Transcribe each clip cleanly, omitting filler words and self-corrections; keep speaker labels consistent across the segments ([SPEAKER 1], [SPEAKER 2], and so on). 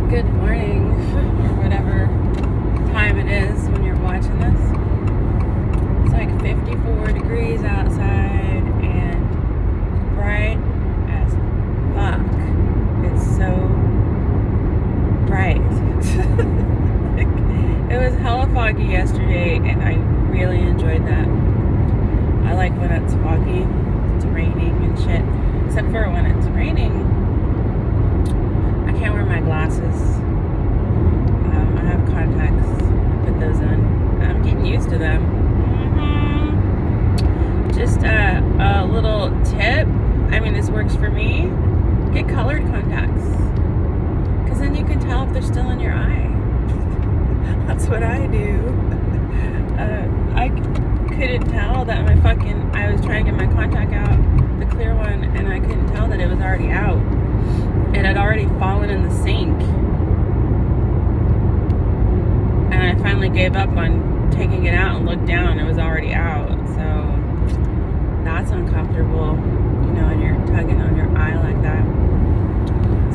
[SPEAKER 1] Good morning, or whatever time it is when you're watching this. It's like 54 degrees outside and bright as fuck. It's so bright. It was hella foggy yesterday, and I really enjoyed that. I like when it's foggy, it's raining and shit. Except for when it's raining, I can't wear my glasses. I have contacts. I put those on. I'm getting used to them. Just a little tip. I mean, this works for me. Get colored contacts. Because then you can tell if they're still in your eye. That's what I do. I couldn't tell that I was trying to get my contact out, the clear one, and I couldn't tell that it was already out. It had already fallen in the sink. And I finally gave up on taking it out and looked down. It was already out. So that's uncomfortable, when you're tugging on your eye like that.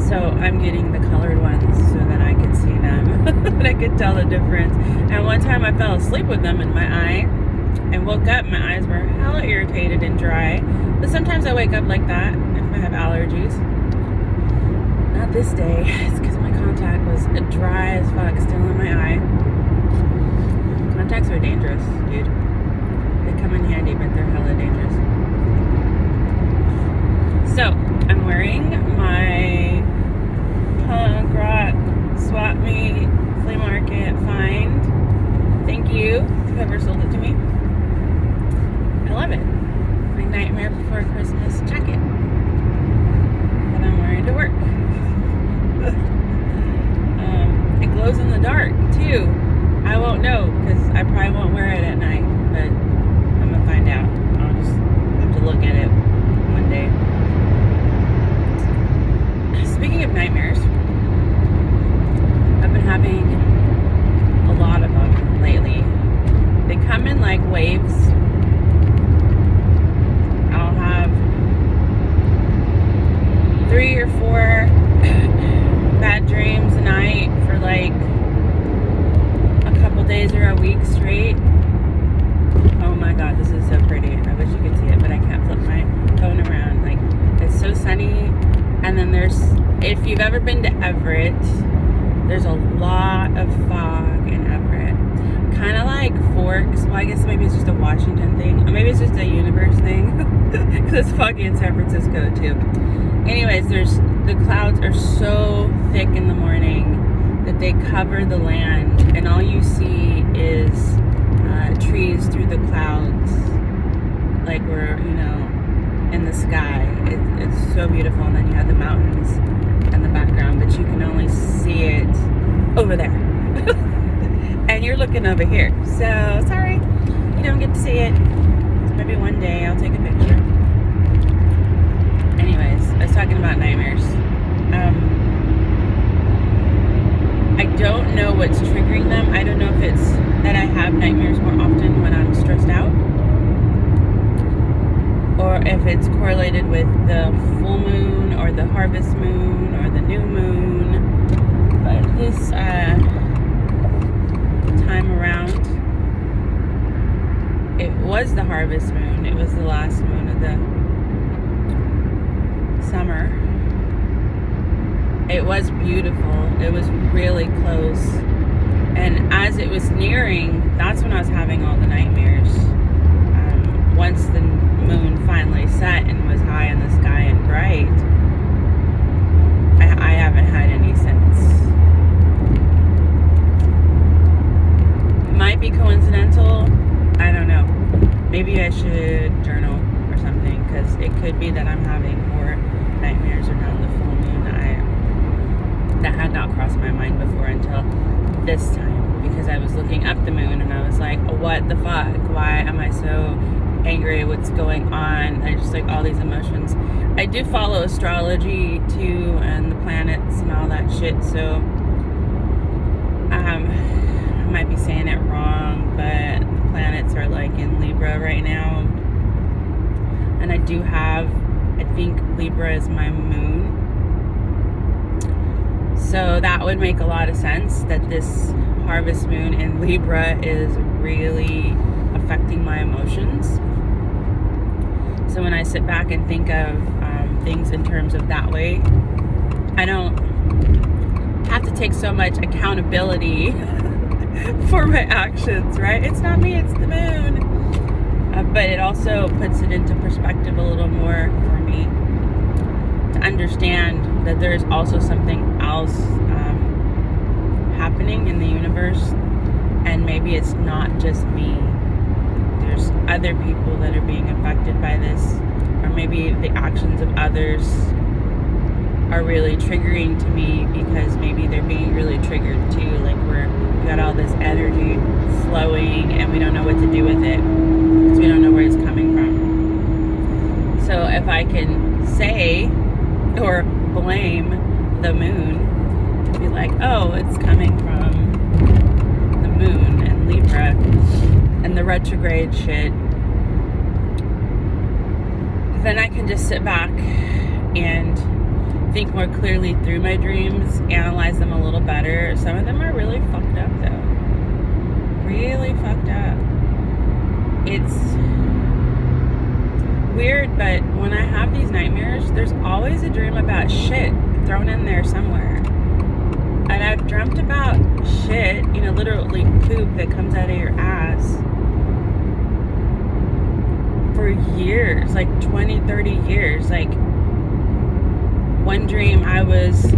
[SPEAKER 1] So I'm getting the colored ones so that I could see them. And I could tell the difference. And one time I fell asleep with them in my eye and woke up. My eyes were hella irritated and dry. But sometimes I wake up like that if I have allergies. Not this day. It's because my contact was dry as fuck still in my eye. Contacts are dangerous, dude. They come in handy, but they're hella dangerous. So, I'm wearing my punk rock swap meet flea market find. Thank you to whoever sold it to me. I love it. My Nightmare Before Christmas jacket that I'm wearing to work. It glows in the dark too. I won't know because I probably won't wear it at night, but I'm gonna find out. I'll just have to look at it one day. Speaking of nightmares, I've been having a lot of them lately. They come in like waves. I'll have 3 or 4 bad dreams a night for like a couple days or a week straight. Oh my god, this is so pretty. I wish you could see it, but I can't flip my phone around. Like, it's so sunny. And then if you've ever been to Everett, there's a lot of fog in Everett. Kind of like Forks. Well, I guess maybe it's just a Washington thing. Or maybe it's just a universe thing. Because it's foggy in San Francisco too. Anyways, the clouds are so thick in the morning that they cover the land, and all you see is trees through the clouds, like we're in the sky. It's so beautiful, and then you have the mountains in the background, but you can only see it over there. And you're looking over here, so sorry you don't get to see it. Maybe one day I'll take a picture. Anyways, I was talking about nightmares. I don't know what's triggering them. I don't know if it's that I have nightmares more often when I'm stressed out, or if it's correlated with the full moon or the harvest moon or the new moon. But this time around, it was the harvest moon. It was the last moon of the summer. It was beautiful. It was really close. And as it was nearing, that's when I was having all the nightmares. Once the moon finally set and was high in the sky and bright, I haven't had any since. Might be coincidental. I don't know. Maybe I should journal or something, because it could be that I'm having more nightmares around the full moon that had not crossed my mind before until this time, because I was looking up the moon and I was like, what the fuck? Why am I so angry? What's going on? I just like all these emotions. I do follow astrology too, and the planets and all that shit, so I might be saying it wrong, but the planets are like in Libra right now, and I do have, I think Libra is my moon. So that would make a lot of sense, that this harvest moon in Libra is really affecting my emotions. So when I sit back and think of things in terms of that way, I don't have to take so much accountability for my actions, right? It's not me, it's the moon. But it also puts it into perspective a little more for me to understand that there's also something else happening in the universe, and maybe it's not just me. There's other people that are being affected by this, or maybe the actions of others are really triggering to me because maybe they're being really triggered too. Like we got all this energy flowing and we don't know what to do with it because we don't know where it's coming from. So if I can say or blame the moon, be like, oh, it's coming from the moon and Libra and the retrograde shit, then I can just sit back and think more clearly through my dreams, analyze them a little better. Some of them are really fucked up though. Really fucked up. It's weird, but when I have these nightmares, there's always a dream about shit thrown in there somewhere. And I've dreamt about shit, literally poop that comes out of your ass for years, like 20, 30 years. Like one dream I was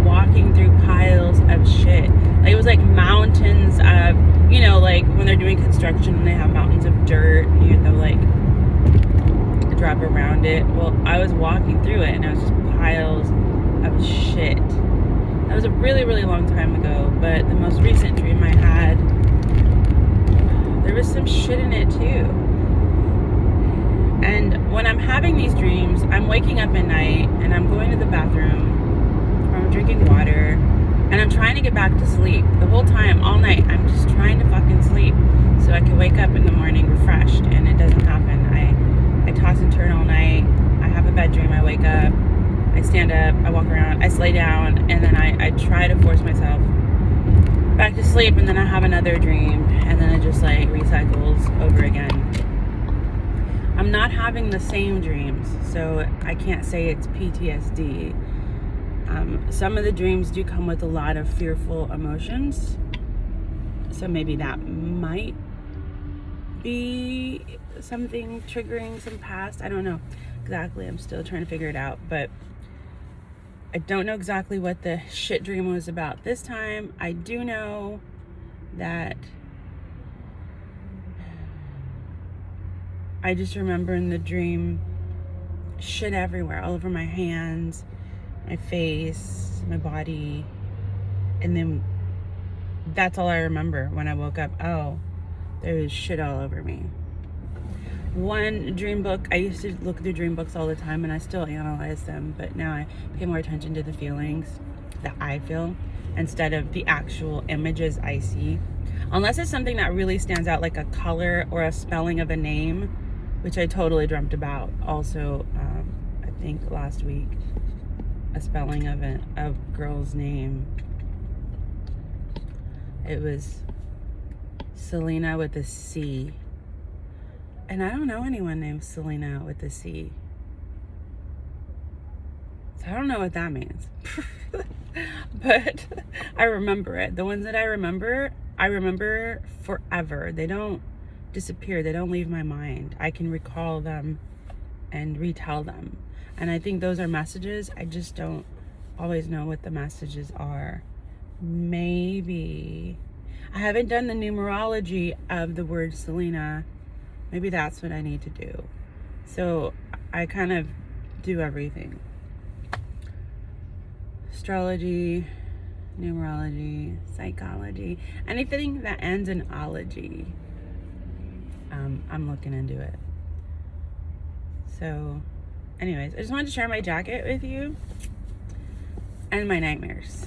[SPEAKER 1] walking through piles of shit. Like it was like mountains of, like when they're doing construction and they have mountains of dirt and you have to like drive around it. Well, I was walking through it and it was just piles of shit. That was a really, really long time ago, but the most recent dream I had, there was some shit in it too. And when I'm having these dreams, I'm waking up at night and I'm going to the bathroom, or I'm drinking water, and I'm trying to get back to sleep. The whole time, all night, I'm just trying to fucking sleep so I can wake up in the morning refreshed, and it doesn't happen. I toss and turn all night. I have a bad dream, I wake up, I stand up, I walk around, I lay down, and then I try to force myself back to sleep, and then I have another dream, and then it just like recycles over again. I'm not having the same dreams, so I can't say it's PTSD. Some of the dreams do come with a lot of fearful emotions, so maybe that might be something triggering some past. I don't know exactly. I'm still trying to figure it out, but I don't know exactly what the shit dream was about this time. I do know that I just remember in the dream shit everywhere, all over my hands, my face, my body. And then that's all I remember when I woke up. Oh, there was shit all over me. One dream book, I used to look through dream books all the time and I still analyze them, but now I pay more attention to the feelings that I feel instead of the actual images I see. Unless it's something that really stands out, like a color or a spelling of a name, which I totally dreamt about also, I think last week, a spelling of a girl's name. It was Selena with a C. And I don't know anyone named Selena with a C. So I don't know what that means. But I remember it. The ones that I remember forever. They don't disappear. They don't leave my mind. I can recall them and retell them. And I think those are messages. I just don't always know what the messages are. Maybe I haven't done the numerology of the word Selena. Maybe that's what I need to do. So I kind of do everything. Astrology, numerology, psychology, anything that ends in ology. I'm looking into it. So anyways, I just wanted to share my jacket with you and my nightmares.